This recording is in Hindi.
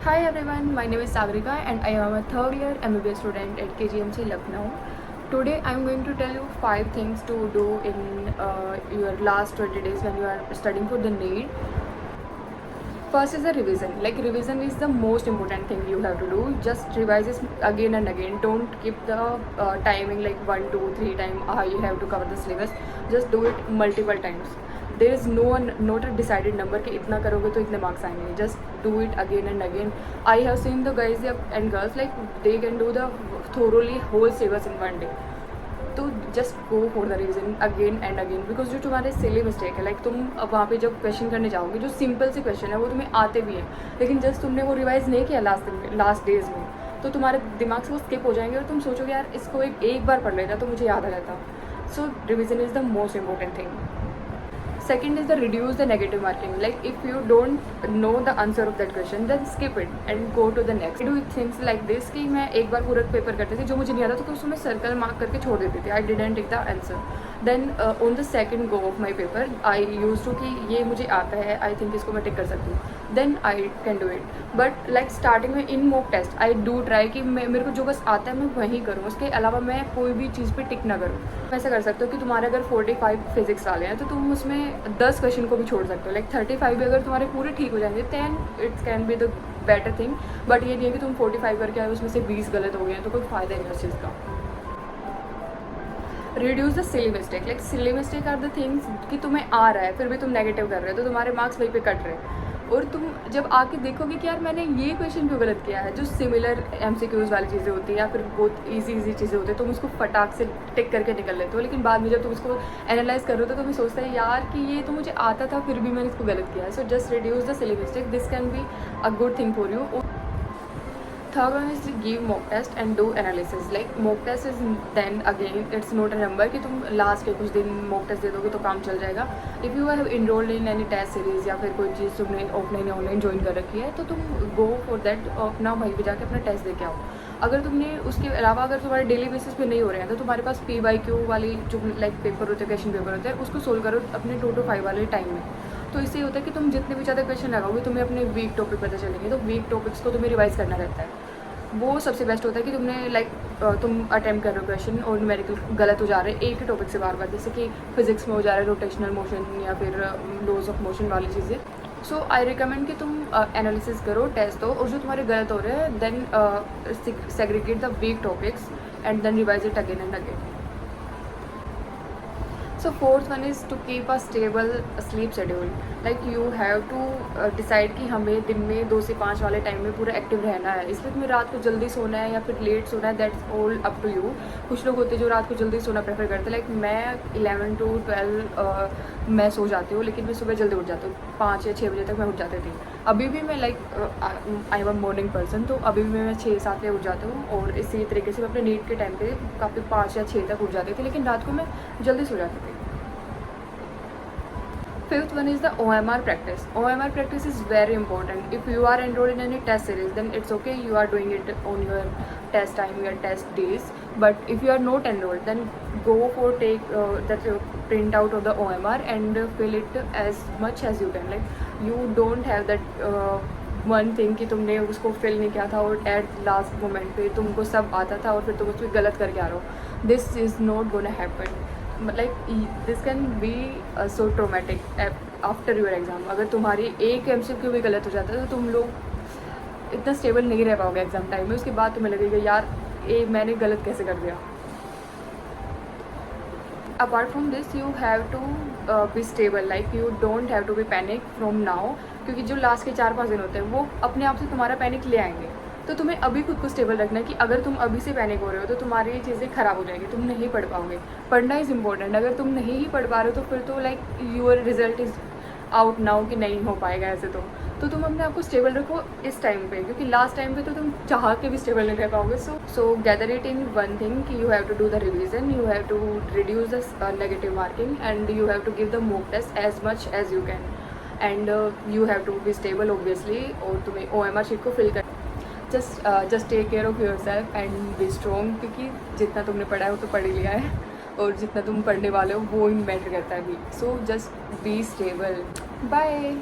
Hi everyone, my name is Sagrika and I am a third year MBBS student at KGMC Lucknow. Today I am going to tell you 5 things to do in your last 20 days when you are studying for the NEET. First is the revision. Like revision is the most important thing you have to do. Just revise this again and again. Don't keep the timing like 1, 2, 3 times. You have to cover the syllabus. Just do it multiple times. There is not a decided number कि इतना करोगे तो इतने marks आएंगे. Just do it again and again. I have seen the guys and girls like they can do the thoroughly whole syllabus in one day. तो just go for the reason again and again because जो तुम्हारे सिली मिस्टेक है लाइक तुम अब वहाँ पे जब क्वेश्चन करने जाओगे जो सिंपल से क्वेश्चन है वो तुम्हें आते भी हैं लेकिन जस्ट तुमने वो रिवाइज नहीं किया लास्ट डेज में तो तुम्हारे दिमाग से वो स्किप हो जाएंगे और तुम सोचोगे यार इसको एक बार पढ़ लेता तो मुझे याद आ जाता. So revision is the most important thing. Second is the reduce the negative marking. Like if you don't know the answer of that question, then skip it and go to the next. I do things like this कि मैं एक बार पूरा पेपर करती थी जो मुझे नहीं आता तो उसमें सर्कल मार्क करके छोड़ देती थी. I didn't take the answer. Then on the second go of my paper, I used to कि ये मुझे आता है, I think इसको मैं टिक कर सकती हूँ. Then I can do it. But like starting में in mock test, I do try कि मेरे को जो बस आता है मैं वही करूँ. उसके अलावा मैं कोई भी चीज़ पे टिक ना करूँ. ऐसा कर सकते हो कि तुम्हारे अगर 45 फिजिक्स वाले हैं तो तुम उसमें 10 क्वेश्चन को भी छोड़ सकते हो. लाइक 35 भी अगर तुम्हारे पूरे ठीक हो जाएंगे then it's can be the better thing. But ये नहीं है कि तुम 45 करके आए उसमें से 20 गलत हो गए हैं तो कोई फ़ायदा नहीं उस चीज़ का. Reduce the silly mistake. Like silly mistake are the things कि तुम्हें आ रहा है फिर भी तुम नेगेटिव कर रहे हो तो तुम्हारे मार्क्स वहीं पे कट रहे हैं और तुम जब आके देखोगे कि यार मैंने ये क्वेश्चन क्यों गलत किया है. जो सिमिलर MCQs वाली चीज़ें होती हैं या फिर बहुत ईजी चीज़ें होती हैं तुम उसको फटाक से टिक करके निकल लेते हो लेकिन बाद में जब तुम उसको एनालाइज कर रहे हो तो तुम्हें सोचता है यार कि ये तो मुझे आता था फिर भी मैंने इसको गलत किया है. So just reduce the silly mistake. This can be a good thing for you. Third one is to give mock test and do analysis. Like mock test is then again it's not a number कि तुम लास्ट के कुछ दिन mock test दे दोगे तो काम चल जाएगा. If you have enrolled in any test series या फिर कोई चीज़ तुमने ऑफलाइन या ऑनलाइन ज्वाइन कर रखी है तो तुम गो फॉर दैट अपना वहीं पे जाके अपना टेस्ट दे के आओ. अगर तुमने उसके अलावा अगर तुम्हारे डेली बेसिस पे नहीं हो रहे हैं तो तुम्हारे पास PYQ वाली जो लाइक पेपर होते हैं क्वेश्चन पेपर होते हैं उसको सोल्व करो अपने 2 to 5 वाले टाइम में. तो इससे होता है कि तुम जितने भी ज़्यादा क्वेश्चन लगाओगे तुम्हें अपने वीक टॉपिक पता चलेंगे तो वीक टॉपिक्स को तुम्हें रिवाइज करना रहता है. वो सबसे बेस्ट होता है कि तुमने लाइक तुम अटैम्प्ट कर रहे हो क्वेश्चन और न्यूमेरिकल गलत हो जा रहे हैं एक ही टॉपिक से बार बार. जैसे कि फिजिक्स में हो जा रहा है रोटेशनल मोशन या फिर लॉज ऑफ मोशन वाली चीज़ें. सो आई रिकमेंड कि तुम एनालिसिस करो टेस्ट दो और जो तुम्हारे गलत हो रहे हैं then segregate the weak topics and then revise it again and again. So fourth one is to keep a stable sleep schedule. Like you have to decide कि हमें दिन में 2 से 5 वाले टाइम में पूरा एक्टिव रहना है. इसलिए तुम्हें रात को जल्दी सोना है या फिर लेट सोना है that's all up to you. कुछ लोग होते हैं जो रात को जल्दी सोना प्रेफर करते हैं. लाइक मैं 11 to 12 मैं सो जाती हूँ लेकिन मैं सुबह जल्दी उठ जाती हूँ. 5 या 6 बजे तक मैं उठ जाती थी. अभी भी मैं like I am a morning person तो अभी भी मैं 6-7 बजे उठ जाती हूँ और इसी तरीके से मैं अपने नीट के टाइम पे काफ़ी 5 या 6 तक उठ जाती थी लेकिन रात को मैं जल्दी सो जाती थी. Fifth one is the OMR practice. OMR practice is very important. If you are enrolled in any test series, then it's okay. You are doing it on your test time, your test days. But if you are not enrolled, then go for take that print out of the OMR and fill it as much as you can. Like you don't have that one thing कि तुमने उसको fill नहीं किया था और at last moment पे तुमको सब आता था और फिर तुम उसमें गलत करके आ रहे हो. This is not gonna happen. Like this can be so traumatic after your exam. अगर तुम्हारी एक MCQ भी गलत हो जाता है तो तुम लोग इतना स्टेबल नहीं रह पाओगे एग्ज़ाम टाइम में. उसके बाद तुम्हें लगेगा यार ये मैंने गलत कैसे कर दिया. Apart from this you have to be stable. Like you don't have to be panic from now क्योंकि जो लास्ट के 4-5 दिन होते हैं वो अपने आप से तुम्हारा पैनिक ले आएंगे. तो तुम्हें अभी खुद को स्टेबल रखना है कि अगर तुम अभी से पैनिक हो रहे हो तो तुम्हारी ये चीज़ें ख़राब हो जाएंगी. तुम नहीं पढ़ पाओगे. पढ़ना इज़ इम्पोर्टेंट. अगर तुम नहीं ही पढ़ पा रहे हो तो फिर तो like your result is out now कि नहीं हो पाएगा ऐसे. तो तुम अपने आप को स्टेबल रखो इस टाइम पे क्योंकि लास्ट टाइम पे तो तुम चाह के भी स्टेबल नहीं रह पाओगे. So gather it in one thing कि you have to do the revision, you have to reduce the negative marking and you have to give the mock test as much as you can and you have to be stable obviously. और तुम्हें OMR शीट को फिल कर just take care of yourself and be strong क्योंकि जितना तुमने पढ़ा है वो तो पढ़ ही लिया है और जितना तुम पढ़ने वाले हो वो ही मैटर करता है भी. So just be stable. Bye.